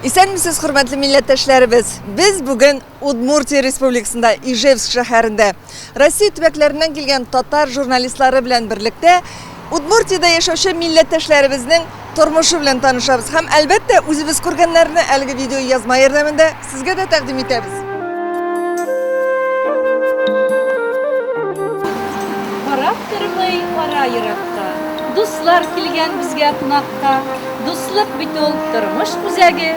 Исәнмесез, хөрмәтле милләттәшләребез. Без бүген Удмуртия Республикасында Ижевск шәһәрендә Россия төбәкләреннән килгән татар журналистлары белән берлектә Удмуртиядә яшәүче милләттәшләребезнең тормышы белән танышабыз. Һәм әлбәттә үзебез күргәннәрне әлеге видео язма ярдәмендә сезгә дә тәкъдим итәбез. Карап тормый кара йөрәккә. Дуслар килгән безгә кунакка. Дуслык бит ул тормыш үзәге.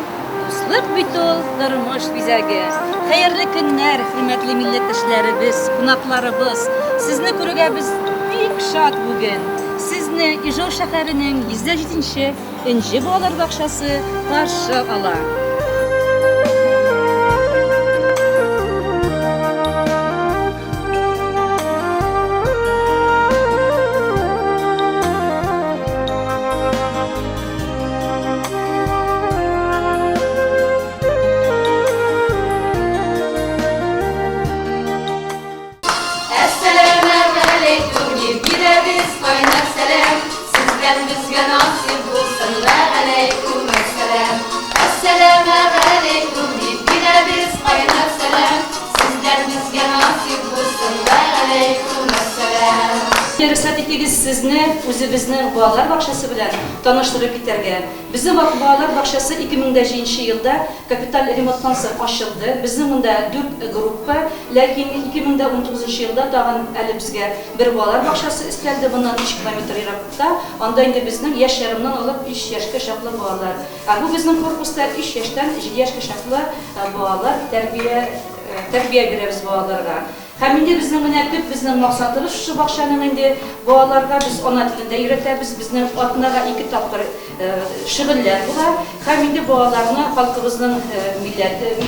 Дуслык бит ул тормыш бизәге. Хәерле көннәр, хөрмәтле милләттәшләребез, кунакларыбыз. Сезне күрүгә без бик шат бүген. Сезне Ижевск шәһәренең 107-нче Энҗе балалар бакчасы каршы ала. Рөхсәт итегез сезне үзебезнең балалар бакчасы белән таныштырып китәргә. Безнең балалар бакчасы 2007 елда капиталь ремонттан соң ачылды. Безнең монда 4 группа, ләкин 2019 елда тагын әле безгә бер балалар бакчасы өстәлде, bundan 3 километр ераклыкта. Анда инде безнең яшь ярымнан алып 3 яшькә чаклы балалар. Бу безнең корпуста 3 яшьтән 7 яшькә чаклы балалар тәрбия бирәбез балаларга. Һәм инде безнең менә төп безнең максатыбыз шушы бакчаның инде балаларга без ана телендә өйрәтәбез. Безнең атнага 2 тапкыр шөгыльләр була. Һәм инде балаларны халкыбызның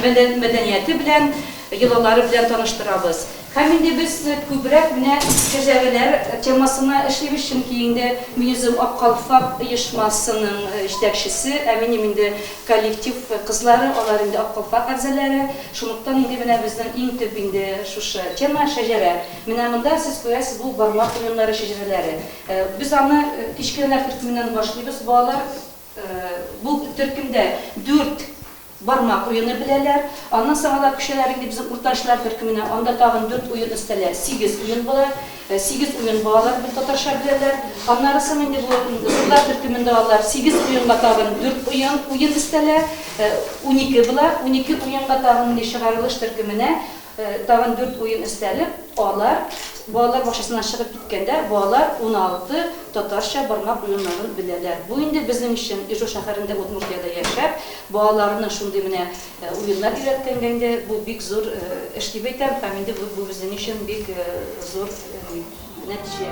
мәдәнияте белән, йолалары белән таныштырабыз. Һәм инде без күбрәк менә кәҗәләр темасына эшлибез, чөнки инде Мин Ак Калфак оешмасының җитәкчесе, минем инде коллектив кызлары, алар инде Ак Калфак әгъзалары. Шунлыктан инде менә безнең иң төп инде шушы тема шәҗәрә. Менә монда сез күрәсез, бу бармак уеннары шәҗәрәләре. Без аны кичкеләр төркеменнән башлыйбыз. Балалар бу төркемдә 4 бармак уены беләләр. Аннан соң алар кешеләр инде безнең урташлар төркеменә, анда тагын 4 уен өстәлә, 8 уен була. 8 уен балалар бит татарча беләләр. Аннары соң инде бу зурлар төркемендә алар 8 уенга тагын 4 уен өстәлә, 12 була. 12 уенга тагын инде чыгарылыш төркеменә тагын 4 уен өстәлеп, алар балалар бакчасыннан чыгып киткәндә балалар 16 татарча бармак уеннарын беләләр. Бу инде безнең өчен Ижевск шәһәрендә Удмуртиядә яшәп, балаларны шундый менә уеннар өйрәткәнгә инде бу бик зур эш дип әйтәм. Һәм инде бу безнең өчен бик зур нәтиҗә.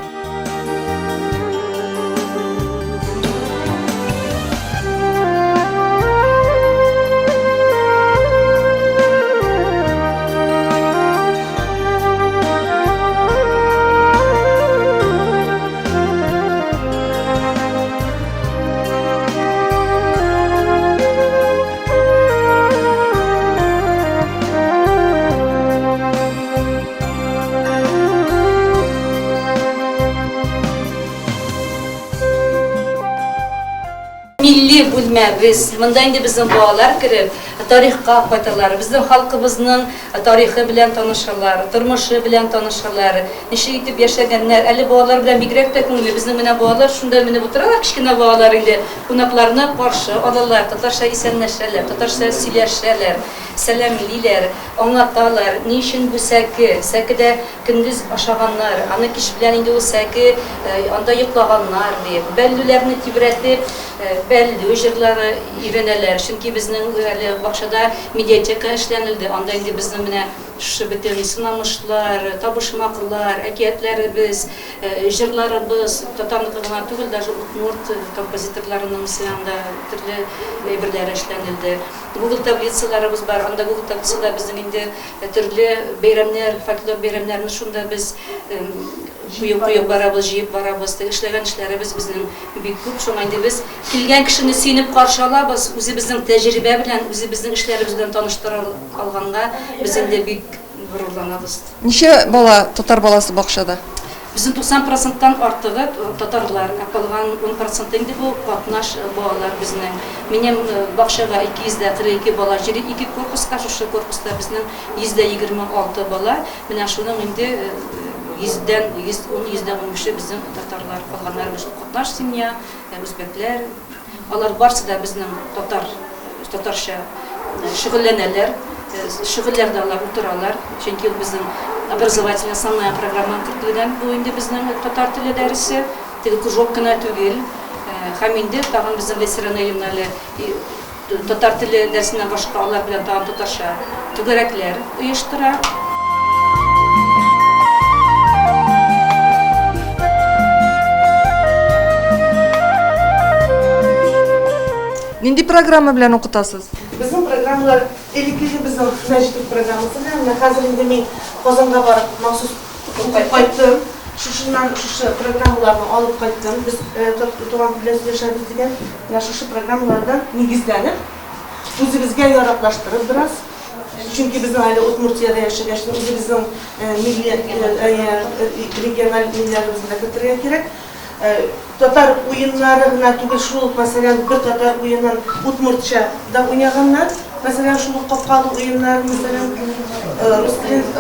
Milli бүлмәбез. Монда инде безнең балалар кереп, тарихка кайталар. Безнең халкыбызның тарихы белән танышалар, тормышы белән танышалар. Ничек итеп яшәгәннәр, әле балалар белән бигрәк тә күңелле. Безнең менә балалар шунда менеп утыралар, кичкенә балалар инде кунакларны каршы алалар, татарча исәнләшәләр, татарча сөйләшәләр, сәламлиләр, аңлаталар. Ни өчен бу сәке? Сәкедә көндез ашаганнар, аны кич белән инде ул сәке анда йоклаганнар дип, бәллүләрне тибрәтеп, бәллү җырлары өйрәнәләр. Чөнки безнең әле бакчада медиатека эшләнелде. Анда инде безнең менә шушы бөтен сынамышлар, табышмаклар, әкиятләребез, җырларыбыз, татарныкы гына түгел, даже удмурт композиторларының анда төрле әйберләр эшләнелде. Google таблицаларыбыз бар. Анда Google таблицада безнең инде төрле бәйрәмнәр, фольклор бәйрәмнәрне шунда без куеп барабыз, җыеп барабыз. Эшләгән эшләребез безнең бик күп. Шуңа инде без килгән кешене сөенеп каршы алабыз. Үзебезнең тәҗрибә белән, үзебезнең эшләребез белән таныштыра алганга без инде бик горурланабыз. Ничә бала татар баласы бакчада? Bizim 90%'tan artığı Tatarlar, kalan 10% indi bu katnaş bağlar bizning. Benim bakşaga 232 bala jiri 2 korpuska, şu korpusta bizning 126 bala. Менә şunun indi 100'den 13'ü bizim Tatarlar, kalanlar bizim katnaş семья, Özbekler. Алар барсы да bizning Tatarcha şugullanırlar. Şugullarda alab oturalar. Çünkü bizim образовательная самая программа кертилгән бу инде безнең татар теле дәресе. Теге кружок кына түгел. Һәм инде тагын безнең лесераны юнәле татар теле дәресеннән башка алар белән тагын татарча түгәрәкләр оештыра. Нинди программа белән укытасыз? Bizim programlar elikli bizim mecbur programımız. Yani hazır indemeyin Kazan'da var mahsus kayıttım. Şu programlarını alıp kayıttım. Biz Turan Bilesi yaşarız diyen şu programlardan nigizlenip özümüzge yaraklaştırır biraz. Çünkü bizim aile Udmurtiyada yaşayan, bizim milli regional milletlerimizde götürüyor gerek. Tatar oyunlarına tügül şuluk mesela bir Tatar oyundan Udmurtça da oynayanlar. Mesela şuluk kapkalı oyunlar mesela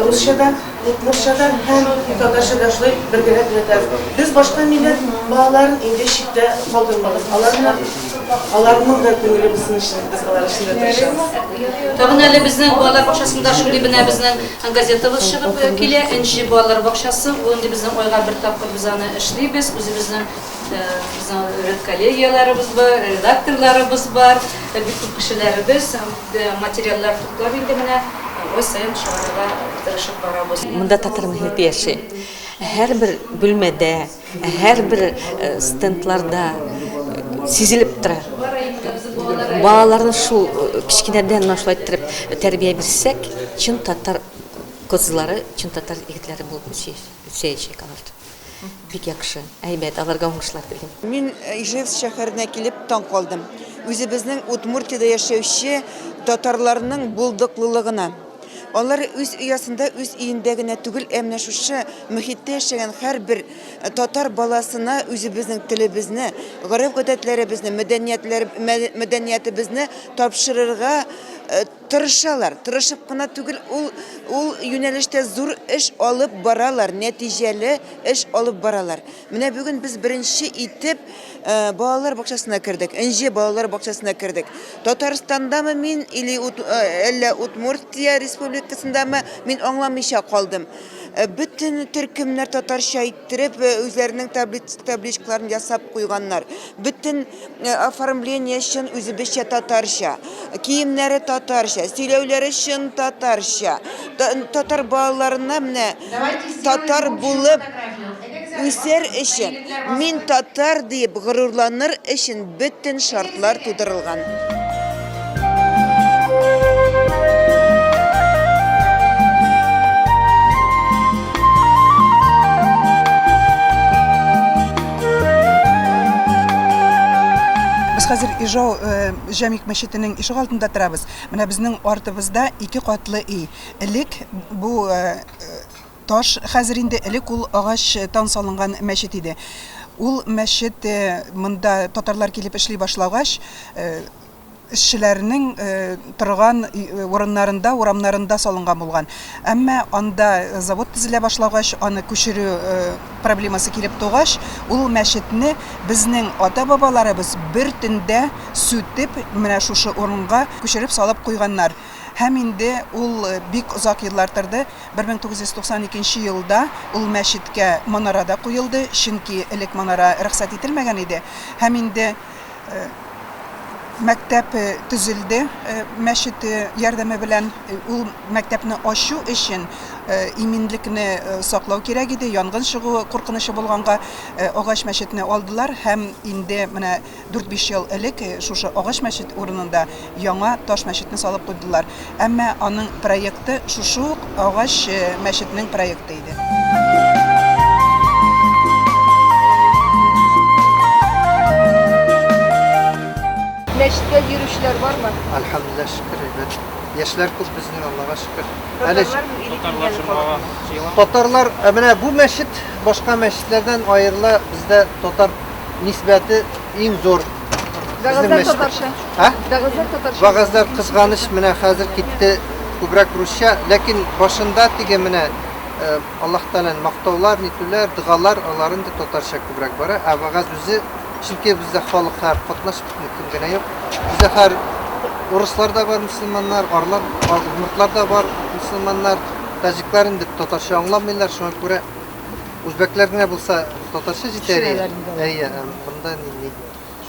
Rusça'da, Udmurtça'da hem Tatarça'da şulay bir gerek üreter. Biz başka millet bağların ince şikte kaldırmalıyız. Alarmın da köngülü bizim için, biz alar için üretirişimiz. Tağın әле безнең балалар бакчасында шундый бина безнең газетабыз чыгып килә. Энҗи балалар бакчасы, бу инде безнең айга бер тапкыр без аны эшлибез. Үзебезнең коллегияларыбыз бар, редакторларыбыз бар, бик күп кешеләребез материаллар туплап инде менә ой сайын чыгарырга тырышып барабыз. Монда татар мөхите яши. Һәр бер бүлмәдә, һәр бер стендларда сизилеп тора. Балаларны шул кичкенәдән нашлайтып тәрбия бирсәк, чын татар кызлары, чын татар егетләре булып үсәчәк алар. Бик яхшы, әйбәт, аларга уңышлар телим. Мин Ижевск шәһәренә килеп таң калдым. Үзебезнең Удмуртиядә яшәүче татарларның булдыклылыгына. Алар үз уясында, үз өендә генә түгел, әмма шушы мөхиттә яшәгән һәрбер татар баласына үзебезнең телебезне, гореф-гадәтләребезне, мәдәниятебезне тапшырырга тырышалар. Тырышып кына түгел, ул юнәлештә зур эш алып баралар, нәтиҗәле эш алып баралар. Менә бүген без беренче итеп балалар бакчасына кердек, Энҗе балалар бакчасына кердек. Татарстандамы мин или әллә Удмуртия республикасындамы мин аңламыйча калдым. Bütün төркемнәр татарча иттереп үзләренең табличкаларын ясап куйганнар. Bütün оформление өчен үзебезчә татарча, киемнәре татарча, сөйләүләре өчен татарча. Татар балаларына менә татар булып үсәр өчен, мин татар дип горурланыр өчен bütün шартлар тудырылган. Хәзер Ижау Җәмик мәчетенең ишек алдында торабыз. Менә безнең артыбызда 2 катлы өй. Элек бу таш, хәзер инде элек ул агачтан салынган мәчет иде. Ул мәчет монда татарлар килеп эшли башлагач, эшчеләрнең торган урыннарында, урамнарында салынган булган. Әмма анда завод төзелә башлагач, аны күчерү проблемасы килеп тугач, ул мәчетне безнең ата-бабаларыбыз бер төндә сүтеп, менә шушы урынга күчереп салып куйганнар. Һәм инде ул бик озак еллар торды. 1992 елда ул мәчеткә манарада куелды, чөнки элек манара рөхсәт ителмәгән иде. Һәм инде мәктәп төзелде. Мәчет ярдәме белән ул мәктәпне ачу өчен иминлекне саклау кирәк иде. Янгын чыгу куркынышы булганга агач мәчетне алдылар һәм инде менә 4-5 ел элек шушы агач мәчет урынында яңа таш мәчетне салып куйдылар. Әмма аның проекты шушы агач мәчетнең проекты иде. Мәчеткә йөрүчеләр бармы? Elhamdülillah şükür evet. Яшьләр күп безнең, Аллага шөкер. Әле татарлар менә бу мәчет башка мәчетләрдән аерыла, бездә татар нисбәте иң зур. Вәгазьләр татарча. Ха? Вәгазьләр татарча. Вәгазьләр кызганыч менә хәзер китте күбрәк русча, ләкин башында теге менә Аллаһ Тааланы мактаулар, нитүләр, дугалар, аларын да татарча күбрәк бара. Ә вәгазь үзе чөнки бездә халык һәр катнашып мөмкин генә юк. Бездә һәр урыслар да бар, мөселманнар, арлар, удмуртлар да бар, мөселманнар, таҗиклар инде татарча аңламыйлар, шуңа күрә үзбәкләр генә булса татарча җитәр. Әйе, бунда ни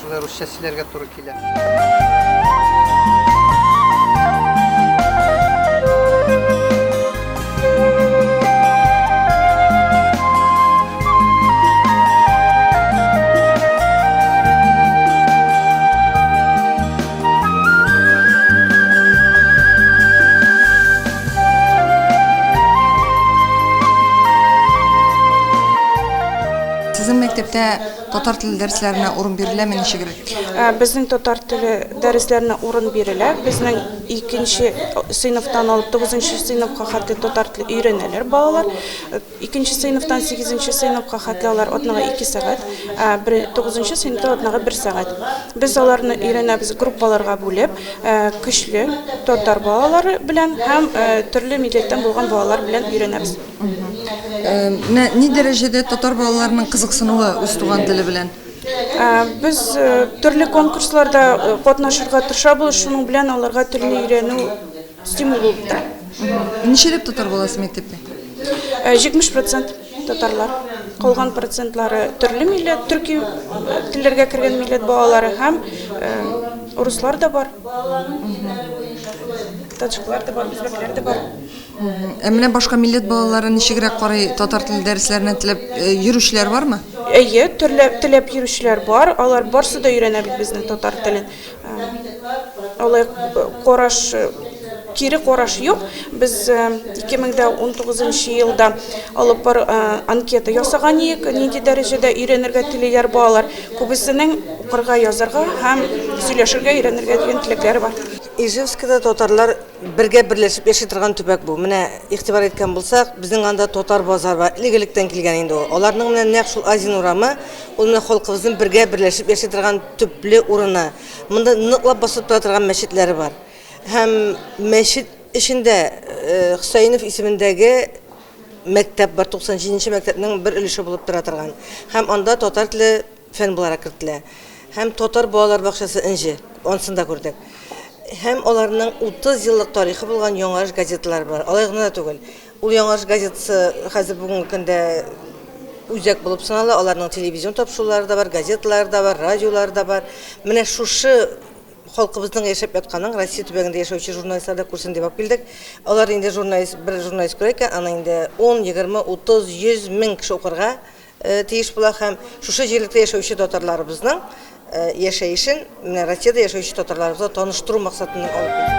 шулай русча сөйләргә туры килә. Sizin мәктәптә татар теле дәресләренә урын биреләме ничегрәк? Безнең татар теле дәресләренә урын бирелә. Безнең 2нче сыйныфтан алып 9нчы сыйныфка хәтле татар теле өйрәнәләр балалар. 2нче сыйныфтан 8нче сыйныфка хәтле алар атнага 2 сәгать, 9нчы сыйныфта атнага 1 сәгать. Без аларны өйрәнәбез группаларга бүлеп, көчле татар балалары белән һәм төрле милләттән булган балалар белән өйрәнәбез. Ни дәрәҗәдә татар балаларының кызыксынуы үз туган теле белән? Без төрле конкурсларда катнашырга тырышабыз, шуның белән аларга телне өйрәнү стимул булып тора. Ничәләп татар баласы мәктәптә? 70% татарлар. Калган процентлары төрле милләт, төрки телләргә кергән милләт балалары һәм руслар да бар. Таҗиклар да бар, үзбәкләр дә бар. Менә башка милләт балалары ничегрәк карый татар теле дәресләренә теләп йөрүчеләр бармы? Әйе, теләп йөрүчеләр бар. Алар барсы да өйрәнә бит безнең татар телен. Алай караш, кире караш юк. Без 2019 елда алып бар анкета ясаган идек, нинди дәрәҗәдә өйрәнергә телиләр балалар. Күбесенең укырга, язарга һәм сөйләшергә өйрәнергә дигән теләкләре бар. Ижевскида татарлар бергә берләшеп яши торган төбәк бу. Менә игътибар иткән булсак, безнең анда татар базар бар. Илгелектән килгән инде ул. Аларның менә нәкъ шул Азин урамы, ул менә халкыбызның бергә берләшеп яши торган төпле урыны. Монда ныклап басып тора торган мәчетләре бар. Һәм мәчет эчендә Хөсәйнов исемендәге мәктәп бар, 97нче мәктәпнең бер өлеше булып тора торган. Һәм анда татар теле фән буларак кертелә. Һәм татар балалар бакчасы инҗе, онсында күрдек. Һәм аларның 30 еллык тарихы булган Яңарыш газеталары бар. Алай гына түгел. Ул Яңарыш газетасы хәзер бүгенге көндә үзәк булып санала. Аларның телевизион тапшырулары да бар, газеталары да бар, радиолары да бар. Менә шушы халкыбызның яшәп ятканын Россия төбәгендә яшәүче журналистлар да күрсен дип килдек. Алар инде бер журналист күрә икән, аны инде 10, 20, 30, 100 мең кеше укырга тиеш була һәм шушы җирлектә яшәүче татарларыбызның яшәешен менә Россиядә яшәүче татарларыбызга таныштыру максатыннан алып килдек.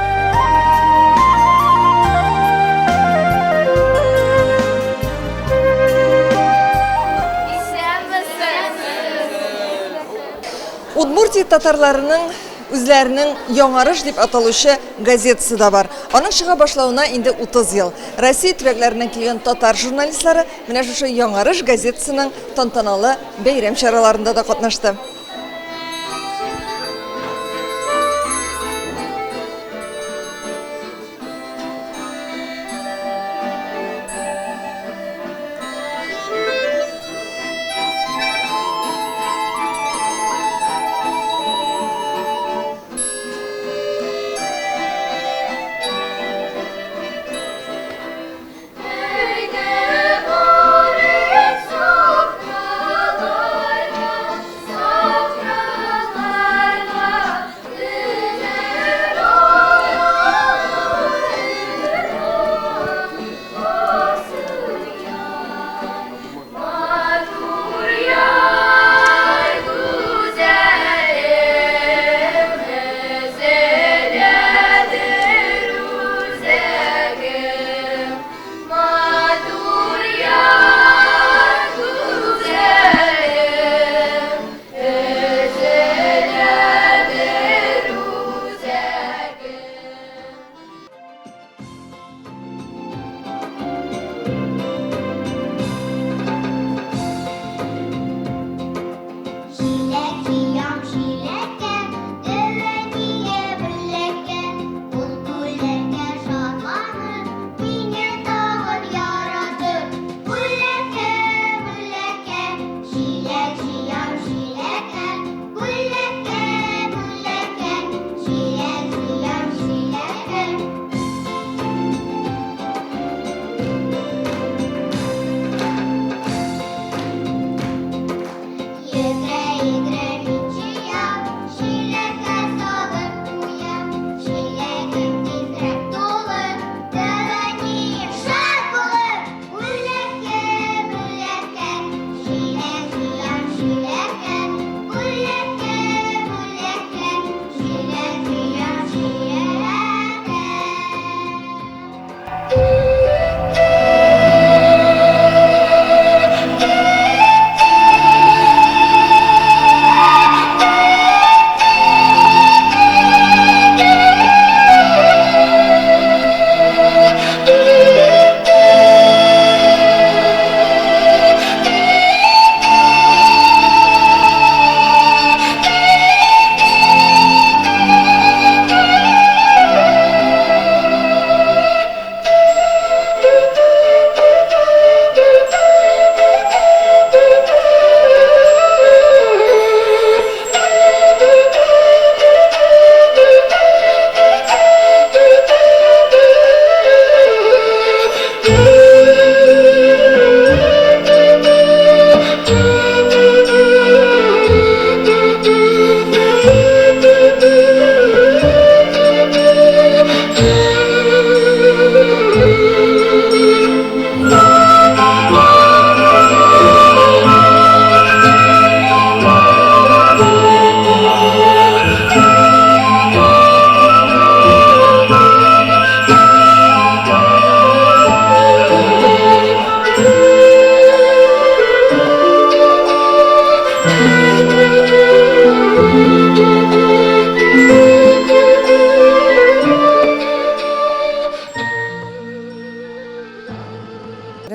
Удмуртия татарларының үзләренең Яңарыш дип аталучы газетасы да бар. Аның чыга башлауына инде 30 ел. Россия төбәкләреннән килгән татар журналистлары менә шушы Яңарыш газетасының тантаналы бәйрәм чараларында да катнашты. Sağ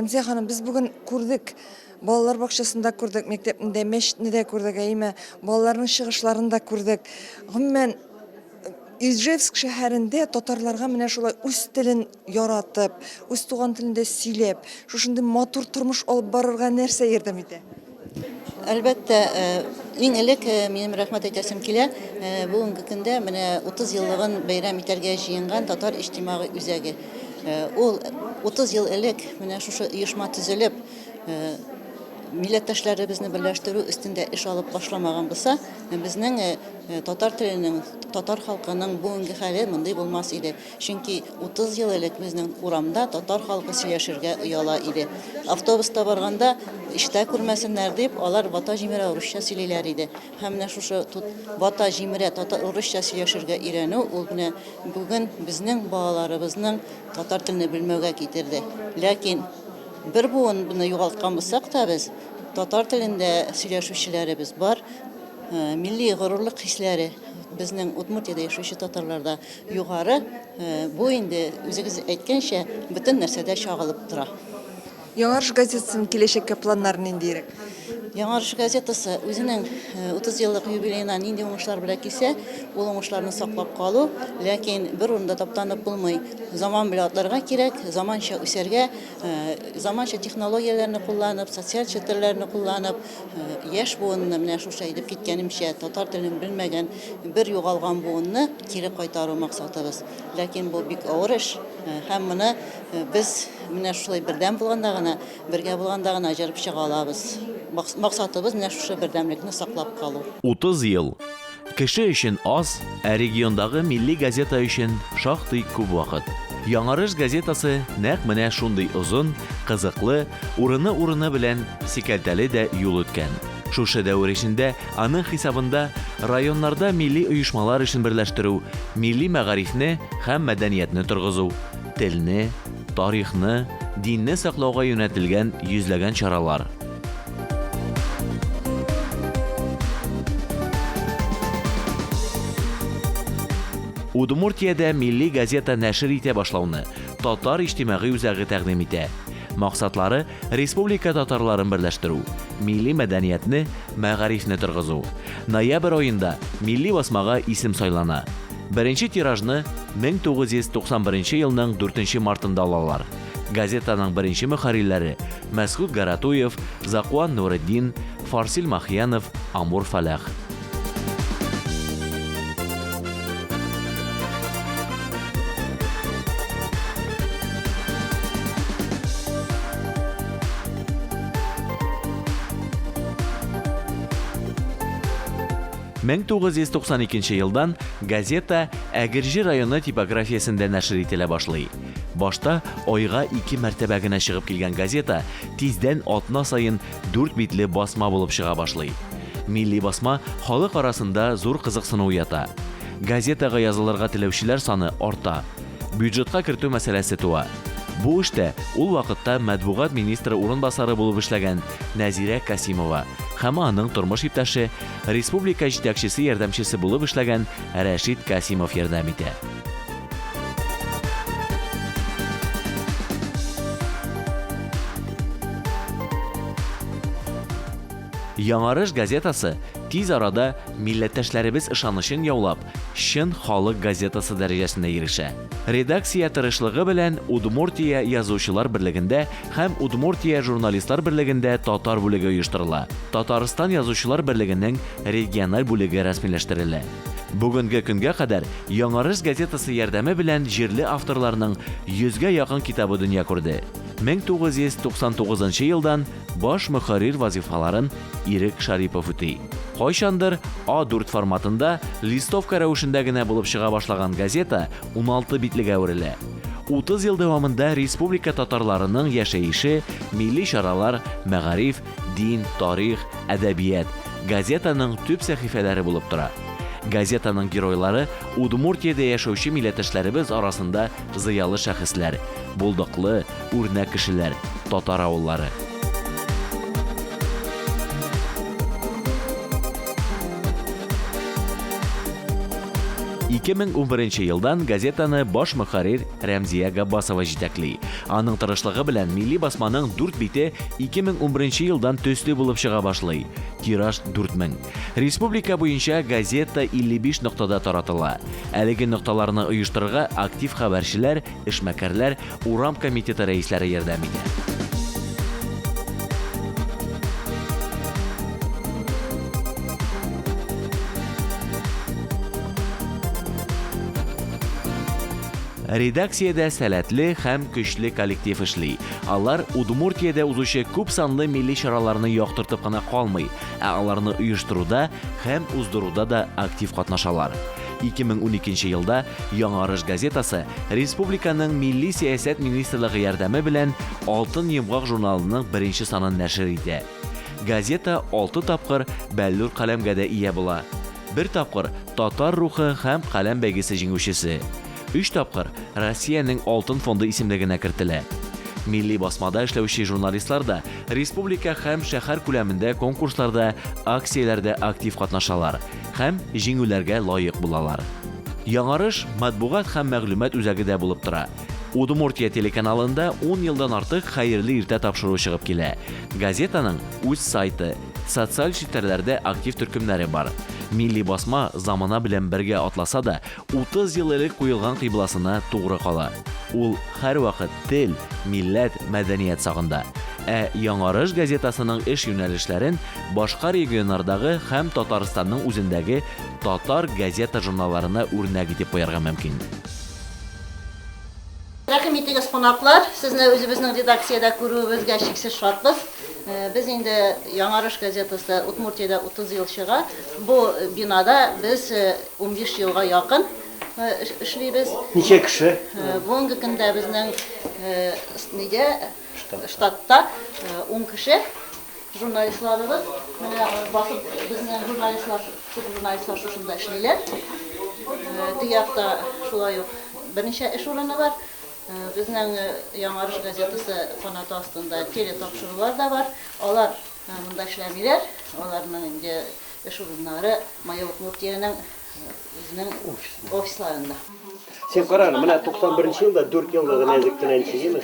Рәмзия ханым, без бүген күрдек, балалар бакчасында күрдек, мәктәптә, мәчетне дә күрдек, әйме, балаларның чыгышларын да күрдек. Гомумән Ижевск шәһәрендә татарларга менә шулай үз телен яратып, үз туган телендә сөйләп, шушындый матур тормыш алып барырга нәрсә ярдәм итә? Әлбәттә, иң элек минем рәхмәт әйтәсем килә, бүгенге көндә менә 30 еллыгын бәйрәм итәргә җыенган татар иҗтимагый үзәге. Ул 30 ел элек менә шушы оешма төзелеп, милләттәшләребезне берләштерү өстендә эш алып башламаган булса, безнең татар теленең, татар халкының бүгенге хәле мондый булмас иде. Чөнки 30 ел элек безнең урамда татар халкы сөйләшергә ояла иде. Автобуста барганда ишетә күрмәсеннәр дип, алар бата җимерә урысча сөйлиләр иде. Һәм менә шушы бата җимерә татар урысча сөйләшергә өйрәнү, ул менә бүген безнең балаларыбызның татар телене белмәүгә китерде. Ләкин бер буын буны югалткан булсак та без татар телендә сөйләшүчеләребез бар. Милли горурлык хисләре безнең Удмуртиядә яшәүче татарларда югары. Бу инде үзегез әйткәнчә бөтен нәрсәдә чагылып тора. Яңарыш газетасының киләчәккә планнары ниндирәк? Яңарыш газетасы үзенең 30 еллык юбилеена нинди уңышлар белән килсә, ул уңышларны саклап калу, ләкин бер урында таптанып булмый. Заман белән атларга кирәк, заманча үсәргә, заманча технологияләрне кулланып, социаль челтәрләрне кулланып, яшь буынны менә шушы әйтеп киткәнемчә, татар телен белмәгән, бер югалган буынны кире кайтару максатыбыз. Ләкин бу бик авыр эш, һәм моны без менә шулай бердәм булганда гына, бергә булганда гына җырып чыга алабыз. Максатыбыз менә шушы бердәмлекне саклап калу. 30 ел. Кеше өчен аз, ә региондагы милли газета өчен шактый күп вакыт. Яңарыш газетасы нәкъ менә шундый озын, кызыклы, урыны белән сикәлтәле дә юл үткән. Шушы дәвер эчендә аның хисабында районнарда милли оешмалар өчен берләштерү, милли мәгарифне һәм мәдәниятне торгызу, телне, тарихны, динне саклауга юнәтелгән йөзләгән чаралар. Удмуртиядә милли газета нәшер итә башлауны татар иҗтимагый үзәге тәкъдим итә. Максатлары республика татарларын берләштерү, милли мәдәниятне, мәгарифне торгызу. Ноябрь аенда милли басмага исем сайлана. Беренче тиражны 1991 елның 4 мартында алалар. Газетаның беренче мөхәррирләре Мәсгуд Гаратуев, Закуан Нуретдин, Фарсил Махьянов, Амур Фалах. Мен 1992 елдан газета Әгерҗе районы типографиясендә нәшер ителә башлый. Башта айга 2 мәртәбә генә чыгып килгән газета тиздән атна сайын 4 битле басма булып чыга башлый. Милли басма халык арасында зур кызыксыну уята. Газетага язылырга теләүчеләр саны арта. Бюджетка кертү мәсьәләсе туа. Бу эштә ул вакытта матбугат министры урынбасары булып эшләгән Нәзирә Касимова һәм аның тормыш иптәше республика җитәкчесе ярдәмчесе булып эшләгән Рәшид Касимов ярдәм итә. Яңарыш газетасы тиз арада милләттәшләребез ышанычын яулап, чын халык газетасы дәрәҗәсенә ирешә. Редакция тырышлыгы белән Удмуртия язучылар берлегендә һәм Удмуртия журналистлар берлегендә татар бүлеге оештырыла. Татарстан язучылар берлегенең региональ бүлеге рәсмиләштерелә. Бүгенге көнгә кадәр Яңарыш газетасы ярдәме белән җирле авторларның 100-гә якын китабы дөнья күрде. 1999 елдан баш мөхәррир вазифаларын Ирек Шарипов үти. Кайчандыр A4 форматында листовка рәвешендә генә булып чыга башлаган газета 16 битлегә әверелә. 30 ел дәвамында республика татарларының яшәеше, милли чаралар, мәгариф, дин, тарих, әдәбият газетаның төп сәхифәләре булып тора. Газетаның геройлары Удмуртиядә яшәүче милләттәшләребез арасында зыялы шәхесләр, булдыклы, үрнәк кешеләр, татар авыллары. 2011 елдан газетаны баш мөхәррир Рәмзия Габбасова җитәкли. Аның тырышлыгы белән милли басманың 4 бите 2011 елдан төсле булып чыга башлый. Тираж 4000. Республика буенча газета 55 ноктада таратыла. Әлеге нокталарны оештырырга актив хәбәрчеләр, эшмәкәрләр, урам комитеты рәисләре ярдәм итә. Редакциядә сәләтле һәм көчле коллектив эшли. Алар Удмуртиядә узучы күп санлы милли чараларны яктыртып кына калмый, аларны оештыруда һәм уздыруда да актив катнашалар. 2012 елда Яңарыш газетасы республиканың милли сәясәт министрлыгы ярдәме белән Алтын йомгак журналының 1нче санын нәшер итә. Газета 6 тапкыр Бәллүр каләмгә дә ия була. 1 тапкыр Татар рухы һәм каләм бәйгесе җиңүчесе. 3 тапкыр Россиянең Алтын фонды исемлегенә кертелә. Милли басмада эшләүче журналистлар да республика һәм шәһәр күләмендә конкурсларда, акцияләрдә актив катнашалар һәм җиңүләргә лаек булалар. Яңарыш матбугат һәм мәгълүмат үзәге дә булып тора. Удмуртия телеканалында 10 елдан артык хәерле иртә тапшыру чыгып килә. Газетаның үз сайты, социаль челтәрләрдә актив төркемнәре бар. Милли басма замана белән бергә атласа да, 30 ел элек куелган кыйбласына тугры кала. Ул һәр вакыт тел, милләт, мәдәният сагында. Яңарыш газетасының эш юнәлешләрен башка регионнардагы һәм Татарстанның үзендәге татар газета журналларына үрнәк итеп куярга мөмкин. Рәхим итегез кунаклар, сезне үзебезнең редакциядә күрүебезгә шиксез шатбыз. Без инде Яңарыш газетасы Удмуртиядә 30 ел чыга. Бу бинада без 15 елга якын эшлибез. Ничә кеше? Бүгенге көндә безнең штатта 10 кеше журналистларыбыз. Менә басып безнең журналистлар шушында эшлиләр. Диякта шулай ук берничә эш урыны бар. Безнең Яңарыш газетасы фанаты астында телетапшырулар да бар. Алар монда эшләмиләр. Аларның инде эш урыннары Майя Удмуртиянең үзенең офисларында. Сен карар, менә 91 елда 4 елда гына әзерләнчегеме?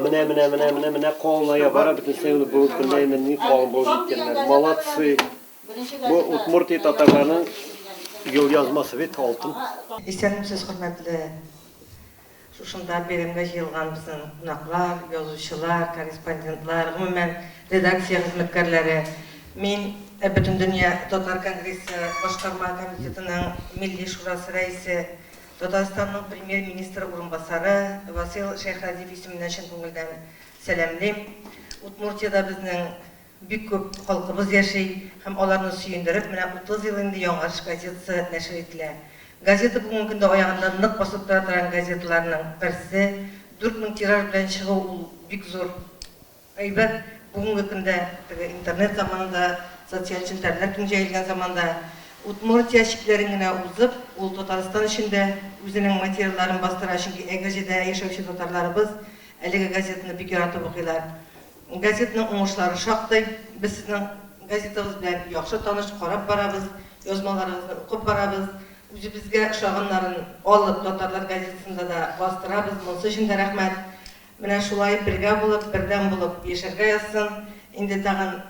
Менә калная бара бөтен сәүне булып килгән, ни калын булып киткәннәр. Молодцы. Бу Удмуртия татарларының ел язмасы бит алтын. Исәнмесез, хөрмәтле шушында бәйрәмгә җыелган безнең кунаклар, язучылар, корреспондентлар, гомумән редакция хезмәткәрләре. Мин Бөтен дөнья Татар конгрессы башкарма комитетының милли шурасы рәисе, Татарстанның премьер-министры урынбасары Васил Шәйхразиев исеменнән чын күңелдән сәламлыйм. Удмуртиядә безнең бик күп халкыбыз яши һәм аларны сөендереп, менә 30 ел инде Яңарыш газетасы нәшер ителә. Газета бүгенге көндә аягында нык басып тора торган газеталарның берсе, 4000 тираж белән чыгу ул бик зур әйбәт. Бүгенге көндә интернет заманында, социаль челтәрләр киң җәелгән заманда Удмуртия чикләрен генә узып, ул Татарстан эчендә үзенең материалларын бастыра, чөнки газетада яшәүче татарларыбыз әлеге газетаны бик яратып укыйлар. Газетаның уңышлары шактый. Без сезнең газетабыз белән яхшы таныш, карап барабыз, язмаларыгызны укып барабыз. Үзебезгә ошаганнарын алып татарлар газетасында да бастырабыз. Монысы өчен дә рәхмәт. Менә шулай бергә булып, бердәм булып яшәргә язсын. Инде тагын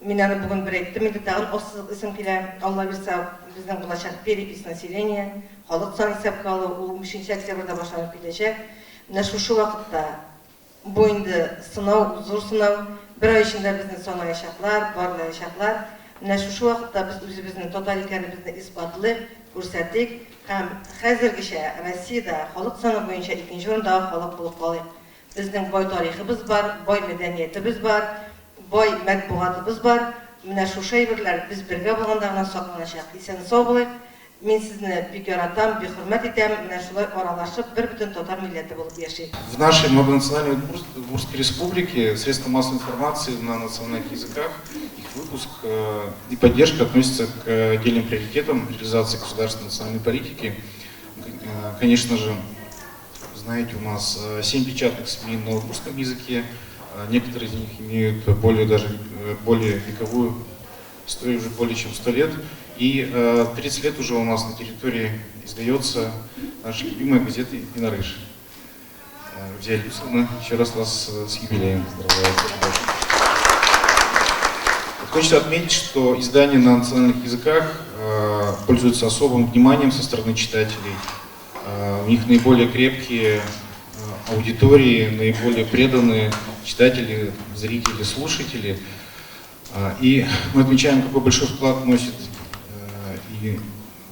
мин аны бүген бер әйттем, инде тагын ассызык исем килә. Алла бирсә, безнең булачак перепись населения, халык саны исәпкә алу, ул 5 октябрьдә башланып китәчәк. Менә шушы вакытта бу инде сынау, зур сынау, бер ай эчендә безне санаячаклар, барлаячаклар. Менә шушы вакытта без үзебезнең татар икәнебезне исбатлыйк, күрсәтик һәм хәзергечә Россиядә халык саны буенча 2нче урындагы халык булып калыйк. Безнең бай тарихыбыз бар, бай мәдәниятебез бар, бай матбугатыбыз бар. Менә шушы әйберләр біз бергә булганда гына сакланачак. Исән сау булыйк. Мин сезне бик яратам, бик хөрмәт итәм. Менә шулай аралашып, бер бөтен татар милләте булып яшик. В нашей многонациональной Удмуртской республике средства массовой информации на национальных языках, их выпуск и поддержка относятся к отдельным приоритетам реализации государственной национальной политики. Конечно же, знаете, у нас 7 печатных СМИ на удмуртском языке, некоторые из них имеют более вековую историю, уже более чем 100 лет. И 30 лет уже у нас на территории издается наша любимая газета «Инарыш». Рузия Люсовна, еще раз вас с юбилеем поздравляю. Хочется отметить, что издания на национальных языках пользуются особым вниманием со стороны читателей. У них наиболее крепкие аудитории, наиболее преданные читатели, зрители, слушатели. И мы отмечаем, какой большой вклад вносит и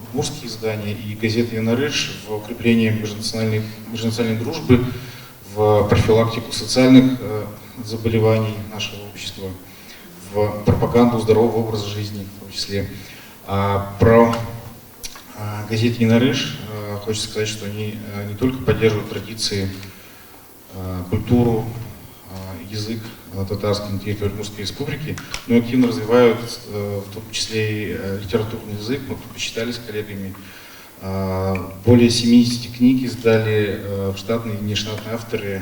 удмуртские издания, и газета «Инарыш» в укрепление межнациональной дружбы, в профилактику социальных заболеваний нашего общества, в пропаганду здорового образа жизни в том числе. Про газете «Инарыш» хочется сказать, что они не только поддерживают традиции, культуру, язык татарский на территории Удмуртской республики, но и активно развивают в том числе и литературный язык. Мы посчитали с коллегами, более 70 книг издали штатные и нештатные авторы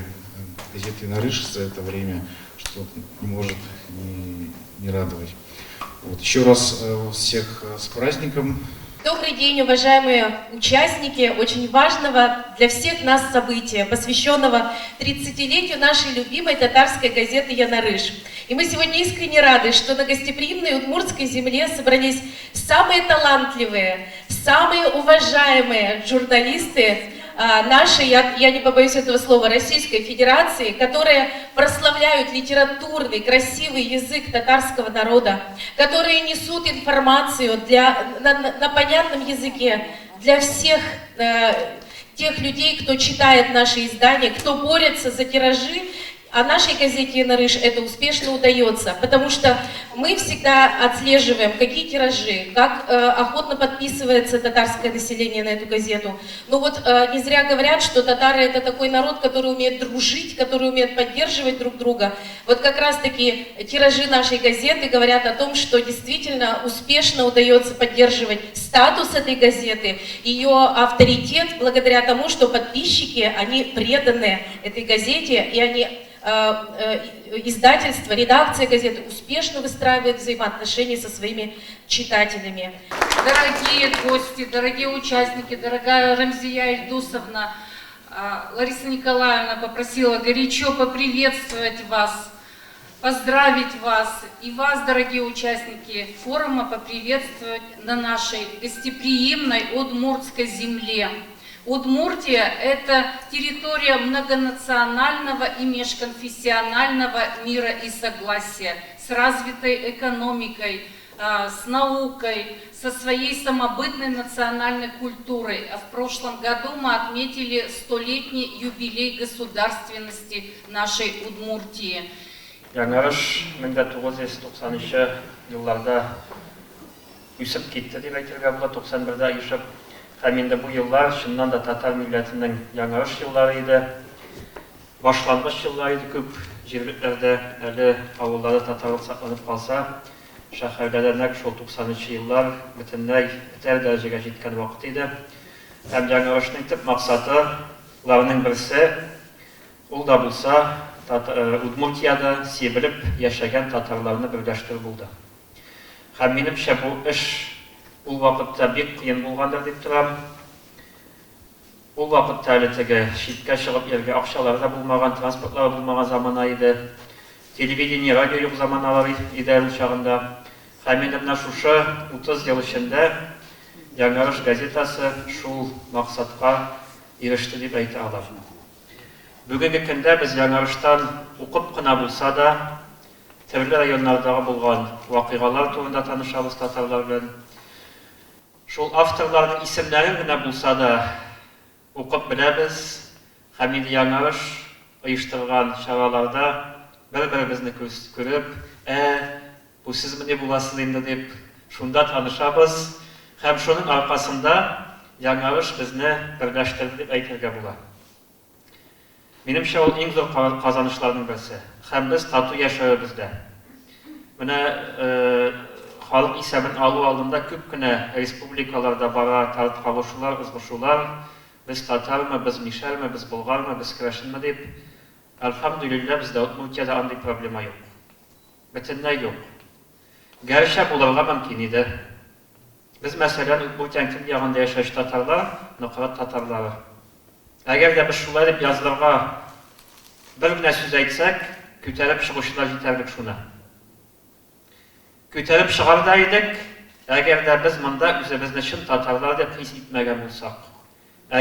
газеты «Инарыш» за это время, что не может не радовать. Вот. Еще раз всех с праздником. Добрый день, уважаемые участники очень важного для всех нас события, посвященного 30-летию нашей любимой татарской газеты «Янарыш». И мы сегодня искренне рады, что на гостеприимной удмуртской земле собрались самые талантливые, самые уважаемые журналисты нашей, я не побоюсь этого слова, Российской Федерации, которые прославляют литературный, красивый язык татарского народа, которые несут информацию на понятном языке для всех тех людей, кто читает наши издания, кто борется за тиражи. А нашей газете «Янарыш» это успешно удается, потому что мы всегда отслеживаем, какие тиражи, как охотно подписывается татарское население на эту газету. Но вот не зря говорят, что татары это такой народ, который умеет дружить, который умеет поддерживать друг друга. Вот как раз-таки тиражи нашей газеты говорят о том, что действительно успешно удается поддерживать статус этой газеты, ее авторитет, благодаря тому, что подписчики, они преданы этой газете, и они издательство, редакция газеты успешно выстраивает взаимоотношения со своими читателями. Дорогие гости, дорогие участники, дорогая Рамзия Ильдусовна, Лариса Николаевна попросила горячо поприветствовать вас, поздравить вас и вас, дорогие участники форума, поприветствовать на нашей гостеприимной удмуртской земле. Удмуртия – это территория многонационального и межконфессионального мира и согласия, с развитой экономикой, с наукой, со своей самобытной национальной культурой. А в прошлом году мы отметили 100-летний юбилей государственности нашей Удмуртии. Янарыш 1993 елларда үсеп китте дип әйтергә була, 91-дә яшәп. Һәм инде бу еллар чыннан да татар милләтенең Янарыш еллары иде. Башлангыч еллар иде, күп җирлектәрдә әле авылларда татарлык сакланып калса, шәһәрләрдә нәкъ шул 90-нчы еллар бөтенләй бетәр дәрәҗәгә җиткән вакыт иде. Һәм Янарышның төп максаты, уларның берсе, ул да булса Удмуртияда себелеп яшәгән татарларны берләштерү булды. Һәм минемчә бу эш ул вакытта бик кыен булгандыр дип торам. Ул вакытта әле теге читкә чыгып йөргән акчалар да булмаган, транспортлар булмаган замана иде. Телевидение, радио юк заманалары иде ул чагында. Һәм инде менә шушы 30 ел эчендә Янарыш газетасы шул максатка иреште дип әйтә алам. Бүгенге көндә без Янарыштан укып кына булса да, төрле районнардагы булган вакыйгалар турында танышабыз татарлар белән. Шул авторларның исемнәрен генә булса да укып беләбез. Һәм инде Янарыш оештырган чараларда бер-беребезне күреп, бу сез менә буласыз инде дип шунда танышабыз. Һәм шуның аркасында Янарыш безне берләштерде дип әйтергә була. Минемчә ул иң зур казанышларның берсе. Һәм без тату яшәүебездә. Менә халык исәбен алу алдында күп кенә республикаларда бара тарткалышулар, узгышулар. Без татармы, без мишәрме, без булгармы, без керәшенме дип. Әлхәмдүлилләһ, бездә Удмуртиядә андый проблема юк. Бөтенләй юк. Гәрчә булырга мөмкин иде. Biz məsələn bu kəndin yanında yaşayış tatarlar, Noqarat tatarları. Əgər də biz şulay edib yazılarga bir günə söz aytsak, kütərib çıxışlar yetərlik şuna. Kütərib çıxar da idik, əgər də biz mında üzəbizdə şın tatarlar deb his etməgən olsaq.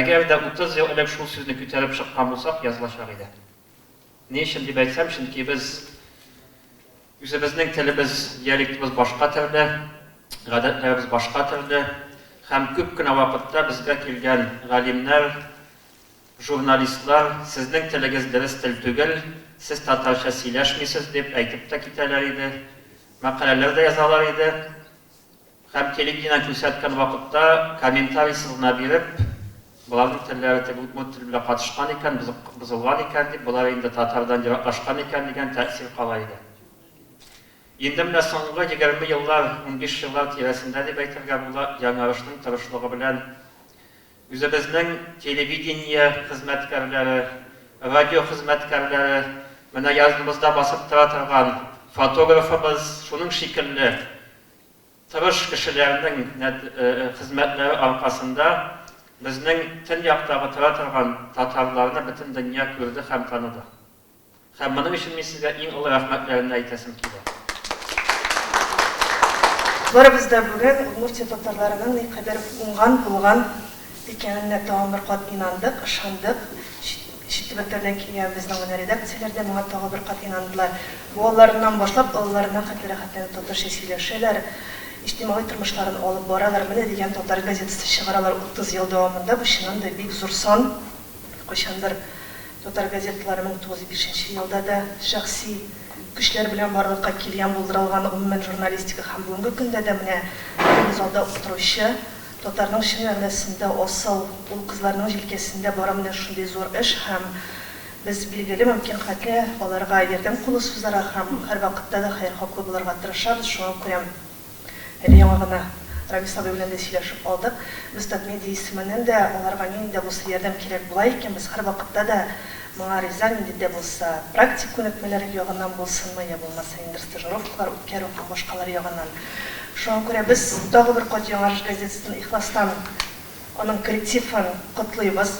Əgər də 30 yıl elək şul sözünü kütərib çıxqan olsaq, yazılaşaq idi. Ne için deyib aytsam, çünki biz üzəbizдің tilimiz, dialektimiz başqa tildə, ғadətlərimiz başqa tildə, həm көп günə vaqtda bizə kelgan ғalimlər, jurnalistlar, sizning tiligiz dürüst til tugul, siz tatarcha сөйләшмисез deb aytib da ketələr idi. Maqalalar da yazalar idi. Həm televiziyadan күрсәткән vaqtda kommentariy sızına berib, bularning tillari udmurt tili bilan qatışqan ekan, buzilgan ekan deb, bular endi tatardan yiroqlashgan ekan degan ta'sir qalaydi. Endi mana so'nggi 20 yillar, 15 yillar tirasida deb aytırga bular yanarishning tirishligi bilan o'zimizning televideniya xizmatkorlari, radio xizmatkorlari, mana yozimizda bosib turadigan fotografimiz, shuning shekilli tirish kishilarning xizmatlari orqasida bizning tin yoqdagi turadigan tatarlarni butun dunyo ko'rdi ham tanidi. Ham buning uchun men sizga eng ulug' rahmatlarimni aytasim keladi. Барыбызда бүген Удмуртия татарларының не кадәр уңган булган икәненә тагын бер кат инандык, ышандык. Читтәбәтләрдән килгән безнең редакцияләрдә моңа тагын бер кат инандылар. Бу аларыннан башлап, аларына хәтле татарча сөйләшәләр, иҗтимагый тормышларын алып баралар. Менә дигән татар газетасы чыгаралар 30 ел дәвамында. Бу чыннан да бик зур сан. Кайчандыр татар газеталары 1905 елда да шәхси көчләр белән барлыкка килгән булдырылган умумән журналистика һәм бүгенге көндә дә менә без алда утыручы татарның чын мәгънәсендә асыл ул кызларның җилкәсендә бара менә шундый зур эш һәм без билгеле мөмкин хәтле аларга ярдәм кулы сузара һәм һәр вакытта да хәер хаклы булырга тырышабыз. Шуңа күрә әле яңа гына Рамис абый белән дә сөйләшеп алдык. Без Татмедиа исеменнән дә аларга нинди булса ярдәм кирәк була икән, без һәр вакытта да моңа риза нинди дә булса практик күнекмәләр ягыннан булсынмы, я булмаса инде стажировкалар үткәрү һәм башкалар ягыннан. Шуңа күрә без тагы бер кат Яңарыш газетасын ихластан аның коллективын котлыйбыз.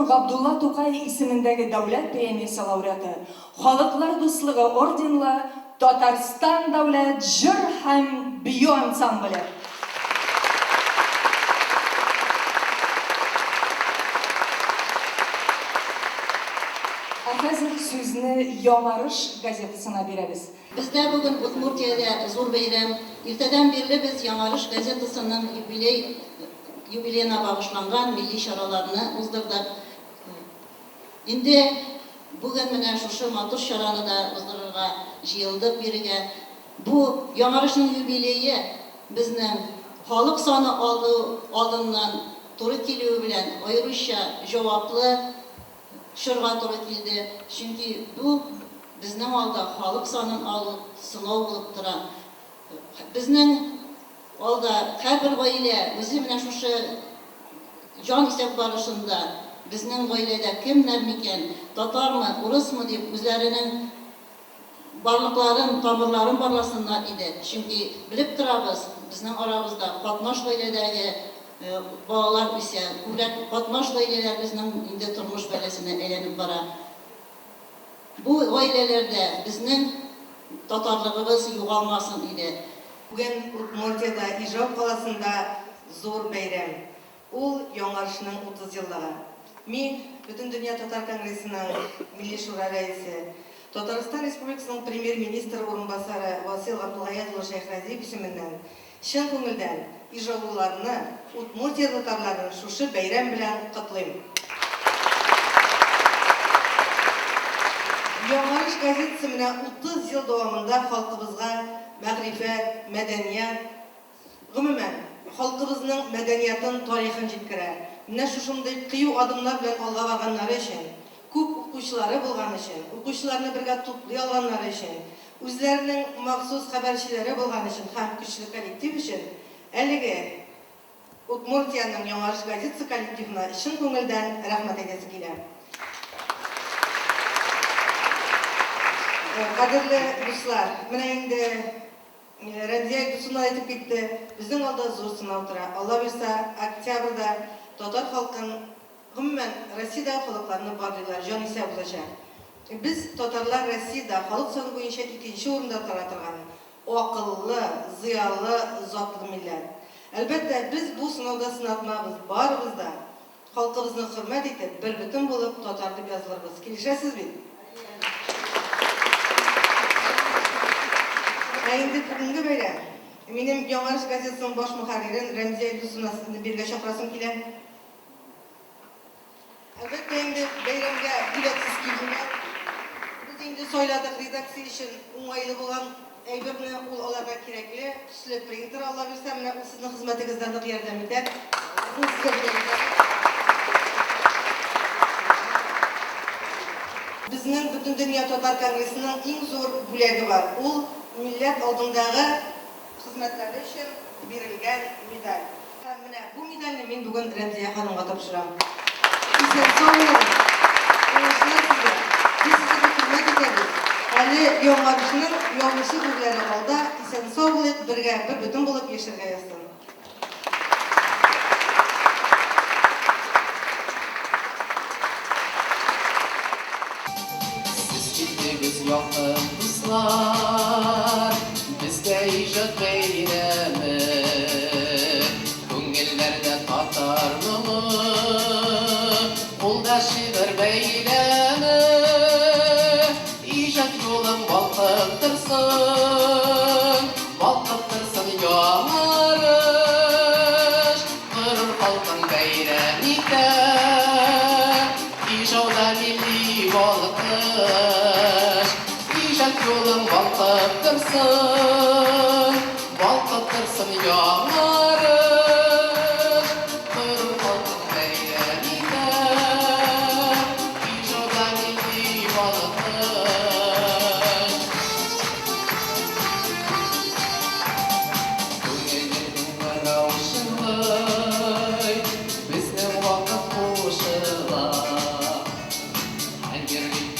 Габдулла Тукай исемендәге дәүләт премиясе лауреаты, халыклар дуслыгы орденлы Татарстан дәүләт җыр һәм бию ансамбле. Хәзер сүзне Яңарыш газетасына бирәбез. Бездә бүген Удмуртиядә зур бәйрәм. Иртәдән бирле без Яңарыш газетасының юбилейна багышланган милли чараларны уздырдык. Инде бүген менә шушы матур чараны да уздырырга җыелдык бирегә. Бу Яңарышның юбилее безнең халык саны алдыннан туры килүе белән аеруча җаваплы шырга туры килде. Чөнки бу безнең алда халык санын алу сынау булып тора. Безнең алда һәрбер гаилә үзе менә шушы җан исәп барышында безнең гаиләдә кемнәр микән, татармы, урысмы дип үзләренең барлыкларын, тамырларын барласыннар иде. Чөнки белеп торабыз, безнең арабызда катнаш гаиләдәге балалар үсә, күбрәк катнаш гаиләләр безнең инде тормыш бәласенә әйләнеп бара. Бу гаиләләрдә безнең татарлыгыбыз югалмасын иде. Бүген Удмуртиядә Ижау каласында зур бәйрәм. Ул Яңарышның 30 еллыгы. Мин Бөтен дөнья татар конгрессының милли шура рәисе, Татарстан Республикасының премьер-министр урынбасары Васил Габдулгаятулы Шәйхразиев исеменнән чын күңелдән Ижаулыларны, Удмуртия татарларын шушы бәйрәм белән котлыйм. Яңарыш газетасы менә 30 ел дәвамында халкыбызга мәгърифәт, мәдәният, гомумән халкыбызның мәдәниятын, тарихын җиткерә. Менә шушындый кыю адымнар белән алга барганнары өчен, күп укучылары булган өчен, укучыларны бергә туплый алганнары өчен, үзләренең махсус хәбәрчеләре булган өчен һәм көчле коллектив өчен әлеге Удмуртияның Яңарыш газетасы коллективына чын күңелдән рәхмәт әйтәсе килә. Кадерле дуслар, менә инде Рәмзия Дусуна әйтеп китте, безнең алда зур сынау тора. Алла бирсә, октябрьдә татар халкын, гомумән Россиядә халыкларны барлыйлар, җан исә булачак. Без татарлар Россиядә халык саны буенча 2нче урында тора торган акыллы, зыялы, затлы милләт. Әлбәттә, без бу сынауда сынатмабыз, барыбыз да халкыбызны хөрмәт итеп, бер бөтен булып татар дип язылырбыз. Килешәсез бит? Инде бүгенге бәйрәм. Минем Яңарыш газетасының баш мөхәррире Рәмзия Дусунасын биргә чакырасым килә. Әлбәттә, инде бәйрәмгә билетсез килгән. Без инде сайладык редакция өчен уңайлы булган әйберне ул аларга кирәкле, төсле принтер алла бирсә, менә ул сезнең хезмәтегездә нык ярдәм итә. Безнең бөтен дөнья татар конгрессының иң зур бүләге бар. Ул милләт алдындагы хезмәтләре өчен бирелгән медаль. Һәм менә бу медальне мин бүген Рәмзия ханымга тапшырам. Исән сау булыгыз. Biz sizi hürmet ederiz. Әле Яңарышның яңгышы бүләге алда исән сау булып, бергә бер бөтен булып яшәргә язсын. Yakın kızlar, bizde icad beylemi, Küngellerde tatar mı, Kuldaşı bir beylemi, İcad yolun balkıktırsın, Yamarış, Kırır halkın beyremide, İcada milli balkış, yolun balkıttırsın yamarış, kırır halkın beyremide, İcada milli balkış. Könülün ravşınlay, bizden vakit koşular, her birlik